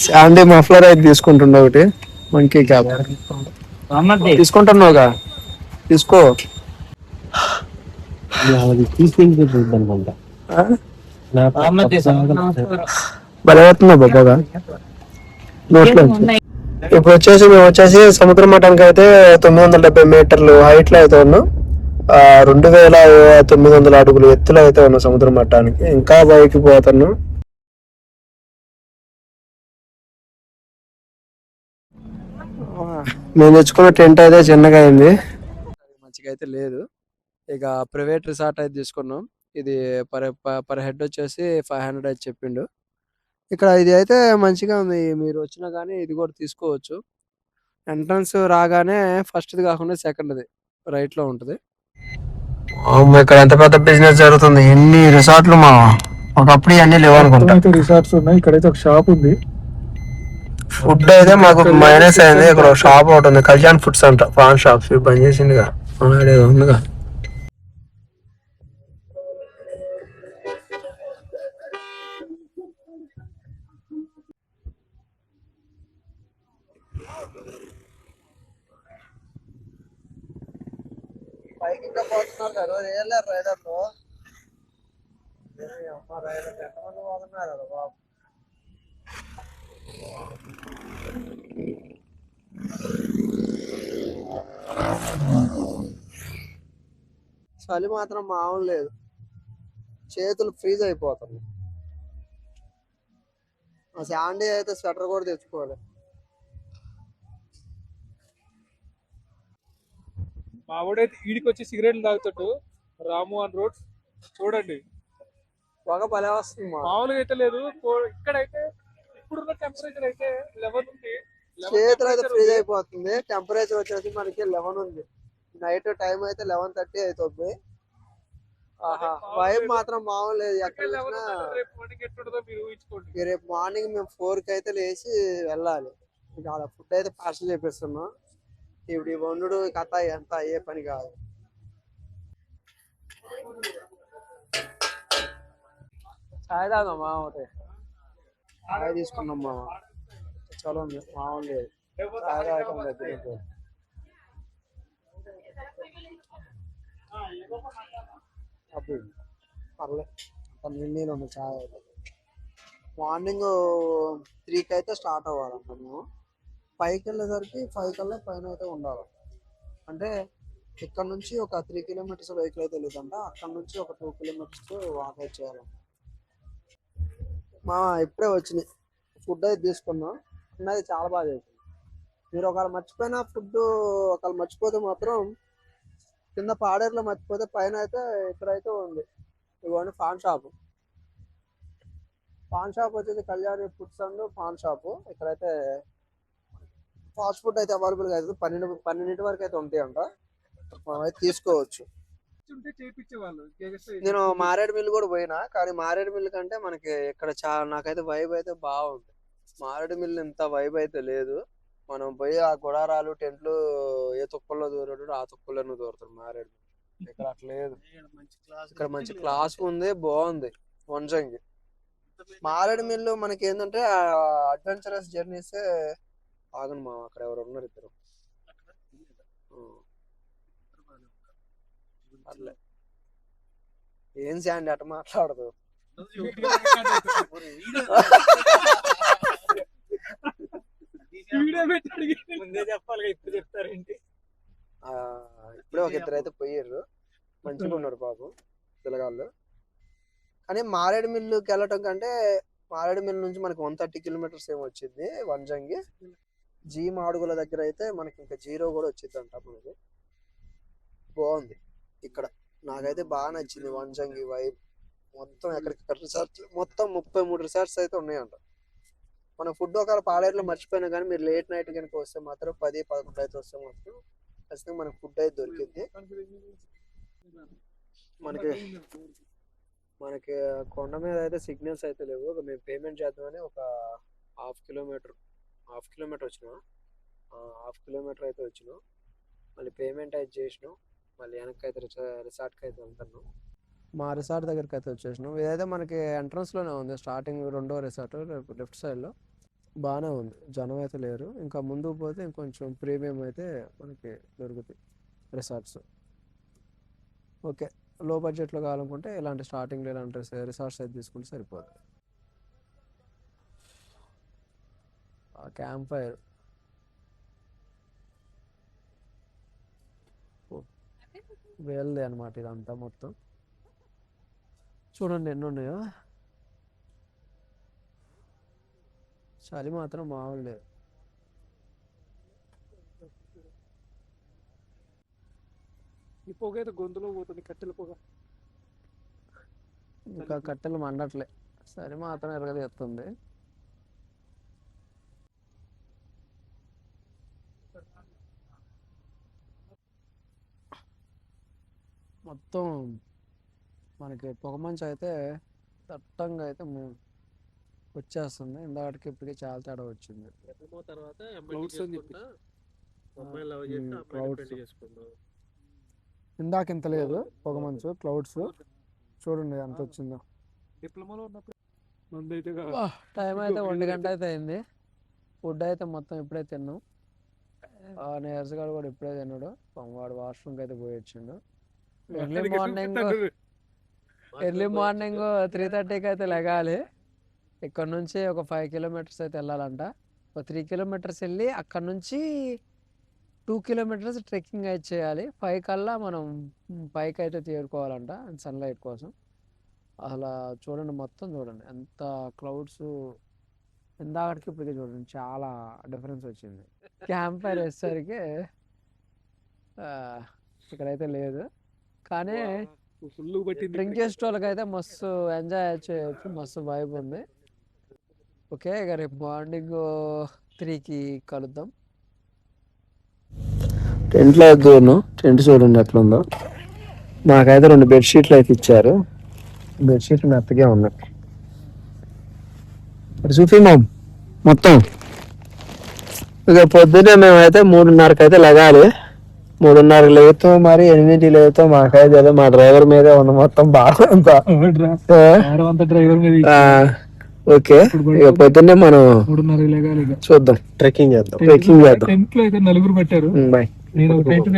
Sandy muffler అయితే తీసుకుంటుండే ఒకటి monkey cap తీసుకుంటున్నావుగా తీసుకో. భలే పడుతుందా బాబాగా నోట్లో. ఇప్పుడు వచ్చేసి మేము వచ్చేసి సముద్ర మఠానికి అయితే 970 మీటర్లు హైట్ లో అయితే ఉన్నాం. 2900 అడుగులు ఎత్తులో అయితే ఉన్నాం సముద్ర మట్టానికి. ఇంకా పైకి పోతున్నాం. మేము తెచ్చుకున్న టెంట్ అయితే చిన్నగా అయింది, మంచిగా అయితే లేదు. ఇక ప్రైవేట్ రిసార్ట్ అయితే తీసుకున్నాం. ఇది పర్ హెడ్ వచ్చేసి 500 అయితే చెప్పిండు. ఇక్కడ ఇది అయితే మంచిగా ఉంది, మీరు వచ్చినా కానీ ఇది కూడా తీసుకోవచ్చు. ఎంట్రన్స్ రాగానే ఫస్ట్ది కాకుండా సెకండ్ది రైట్ లో ఉంటది. ఇక్కడ ఎంత పెద్ద బిజినెస్ జరుగుతుంది, ఎన్ని రిసార్ట్లు మా ఒకప్పుడు అన్ని లేవు అనుకుంటా. రిసార్ట్స్ ఉన్నాయి, ఇక్కడైతే ఒక షాప్ ఉంది. ఫుడ్ అయితే మాకు మైనస్ అయింది. ఇక్కడ ఒక షాప్ ఒకటి ఉంది, కళ్యాణ్ ఫుడ్స్ అంట, పాన్ షాప్స్ బంద్ చేసిందిగా ఉందిగా. పైకి ఇంకా పోతున్నారు కదా రైడర్లు, ఎంతమంది పోతున్నారు కదా బాబు. చలి మాత్రం మామూలు లేదు, చేతులు ఫ్రీజ్ అయిపోతున్నాయి. ఆ శాండీ అయితే స్వెటర్ కూడా తెచ్చుకోవాలి. మా వాడైతే ఈడికి వచ్చి సిగరెట్లు తాగుతాడు రాము అని రోడ్ చూడండి, పొగ భలే వస్తుంది. మామూలుగా అయితే లేదు. ఇక్కడైతే ఇప్పుడున్న టెంపరేచర్ అయితే 11 ఉంది. చేతులు అయితే ఫ్రీజ్ అయిపోతుంది. టెంపరేచర్ వచ్చేసి మనకి 11 ఉంది. నైట్ టైం అయితే 11:30 అవుతుంది. వైబ్ మాత్రం మామూలు లేదు. ఎక్కడ రేపు మార్నింగ్ మేము 4కి అయితే లేచి వెళ్ళాలి. ఇక ఫుడ్ అయితే పార్సల్ చేపిస్తున్నాం. ఇప్పుడు ఈ వండు కథ ఎంత అయ్యే పని కాదు. చాయ్ తాగా మామ, చాయ్ తీసుకున్నాం మామ, చాలా ఉంది మామూలు లేదు. చాయ్ తాగటం దగ్గర అప్పుడు పర్లేదు నీళ్ళు ఉంది. చాయ్ అయితే మార్నింగ్ 3కి అయితే స్టార్ట్ అవ్వాలంట. మేము 5కి వెళ్ళేసరికి 5 కల్లా పైన అయితే ఉండాలి. అంటే ఇక్కడ నుంచి ఒక 3 కిలోమీటర్స్ వెహికల్ అయితే వెళ్ళదంట, అక్కడ నుంచి ఒక 2 కిలోమీటర్స్ వాక్ అయితే చేయాలి. మా ఇప్పుడే వచ్చినాయి. ఫుడ్ అయితే తీసుకున్నాం, అది చాలా బాగా చేసింది. మీరు ఒకవేళ మర్చిపోయిన ఫుడ్ ఒకవేళ మర్చిపోతే మాత్రం కింద పాడేరులో మర్చిపోతే పైన అయితే ఇక్కడైతే ఉంది. ఇవన్నీ పాన్ షాప్ వచ్చేసి Kalyani foods and pan shop. ఇక్కడైతే ఫాస్ట్ ఫుడ్ అయితే అవైలబుల్గా అవుతుంది. 12 వరకు అయితే ఉంటాయి అంట, మనం అయితే తీసుకోవచ్చు. నేను మారేడు మిల్లు కూడా పోయినా, కానీ మారేడు మిల్లు కంటే మనకి ఇక్కడ నాకైతే వైబ్ అయితే బాగుంది. మారేడు మిల్లు ఇంత వైబ్ అయితే లేదు. మనం పోయి ఆ గుడారాలు టెంట్లు ఏ తుప్పల్లో దూరడు ఆ తుప్పల్లోనూ దూరుతాడు మారేడు మిల్లు. ఇక్కడ అట్లా లేదు. ఇక్కడ మంచి క్లాస్ ఉంది, బాగుంది వంజంగి. మారేడు మిల్లు మనకి ఏంటంటే అడ్వెంచరస్ జర్నీస్. ఆగను మా అక్కడ ఎవరు ఉన్నారు ఇద్దరు. అట్లే ఏం శాండీ అట్ట మాట్లాడదు. ఇప్పుడే ఒక ఇద్దరు అయితే పోయారు, మంచిగా ఉన్నారు పాపం పిల్లగాళ్ళు. కానీ మారేడు మిల్లుకి వెళ్ళటం కంటే మారేడు మిల్లు నుంచి మనకి 130 కిలోమీటర్స్ ఏమో వచ్చింది వంజంగి. జీ మాడుగుల దగ్గర అయితే మనకి ఇంకా 0 కూడా వచ్చింది అంట. మనకి బాగుంది ఇక్కడ, నాకైతే బాగా నచ్చింది వంజంగి వైబ్. మొత్తం ఎక్కడికక్కడ రిసార్ట్స్ మొత్తం 33 రిసార్ట్స్ అయితే ఉన్నాయంట. మన ఫుడ్ ఒకవేళ పాడేరులో మర్చిపోయినా కానీ మీరు లేట్ నైట్ కనుక వస్తే మాత్రం 10-11 అయితే వస్తే మాత్రం ఖచ్చితంగా మనకు ఫుడ్ అయితే దొరికింది. మనకి కొండ మీద అయితే సిగ్నల్స్ అయితే లేవు. మేము పేమెంట్ చేద్దామని ఒక హాఫ్ కిలోమీటర్ వచ్చినాం. 1/2 కిలోమీటర్ అయితే వచ్చినాం. మళ్ళీ పేమెంట్ అయితే చేసినాం. మళ్ళీ వెనక్కి అయితే రిసార్ట్కి అయితే వెళ్తున్నాం. మా రిసార్ట్ దగ్గరికి అయితే వచ్చేసినాం. ఇదైతే మనకి ఎంట్రన్స్ లోనే ఉంది, స్టార్టింగ్ 2వ రిసార్ట్ లెఫ్ట్ సైడ్ లో. బాగానే ఉంది, జనం అయితే లేరు. ఇంకా ముందుకు పోతే ఇంకొంచెం ప్రీమియం అయితే మనకి దొరుకుతాయి రిసార్ట్స్. ఓకే, లో బడ్జెట్లో కావాలనుకుంటే ఇలాంటి స్టార్టింగ్లో ఇలాంటి రిసార్ట్స్ అయితే తీసుకుంటే సరిపోతుంది. ఆ క్యాంప్ ఫైర్ వేలదే అనమాట ఇదంతా మొత్తం. చూడండి ఎన్ని ఉన్నాయో. చలి మాత్రం మామూలు లేదు. ఈ పొగ అయితే గొంతులో పోతుంది, కట్టెల పొగ. ఇంకా కట్టెలు మండట్లే, చలి మాత్రం ఎరగదీస్తుంది. మొత్తం మనకి పొగమంచు అయితే దట్టంగా అయితే వచ్చేస్తుంది. ఇందాటికి ఇప్పటికి చాలా తేడా వచ్చింది. తర్వాత Clouds అని చెప్పి. అమ్మాయి లవ్ చేస్తే అమ్మాయిని Clouds. పెళ్లి చేసుకుందాం. ఇందాక ఇంత లేదు పొగమంచు, క్లౌడ్స్ చూడండి ఎంత వచ్చిందో. డిప్లొమాలో ఉన్నప్పుడు మందైతే టైం అయితే 1 గంట అయితే అయింది. ఫుడ్ అయితే మొత్తం ఇప్పుడే తిన్నాం. నేర్స్ గారు కూడా ఇప్పుడే తిన్నాడు. వాడు వాష్రూమ్కి అయితే పోయి వచ్చిండు. ఎర్లీ మార్నింగ్ 3:30కి అయితే లెగాలి. ఇక్కడ నుంచి ఒక 5 కిలోమీటర్స్ అయితే వెళ్ళాలంట. ఒక 3 కిలోమీటర్స్ వెళ్ళి అక్కడ నుంచి 2 కిలోమీటర్స్ ట్రెక్కింగ్ అయితే చేయాలి. 5 కల్లా మనం పైకి అయితే చేరుకోవాలంట సన్లైట్ కోసం. అలా చూడండి, మొత్తం చూడండి ఎంత క్లౌడ్స్. ఇందాకటికి ఇప్పటికే చూడండి చాలా డిఫరెన్స్ వచ్చింది. క్యాంప్ ఫైర్ వేసేసరికి ఇక్కడైతే లేదు, కానీ ఫుల్ పట్టింది. డ్రింక్ చేసే వాళ్ళకైతే మస్తు ఎంజాయ్ చేయొచ్చు, మస్తు వైబ్ ఉంది. ఓకే, ఇక రేపు మార్నింగ్ 3కి కలుద్దాం. టెంట్లో దూరం, టెంట్ చూడండి ఎట్లా ఉందో. నాకైతే 2 బెడ్షీట్లు అయితే ఇచ్చారు. బెడ్షీట్లు మెత్తగా ఉన్నాయి. చూపి మొత్తం. ఇక పొద్దున్నే మేమైతే 3:30కి అయితే లెగాలి. 3:30కి లేపుతాం, మరి 8కి లేపుతాం. మాకైతే ఏదో మా డ్రైవర్ మీదే ఉంది మొత్తం బాగా అంతా. డ్రైవర్ మీద ఓకే, ఇక పొద్దున్నే మనం 3:30 లెగాలి. చూద్దాం, ట్రెక్కింగ్ చేద్దాం. టెంట్ లో అయితే 4 పట్టారు. బాయ్. నేను ఒక టెంట్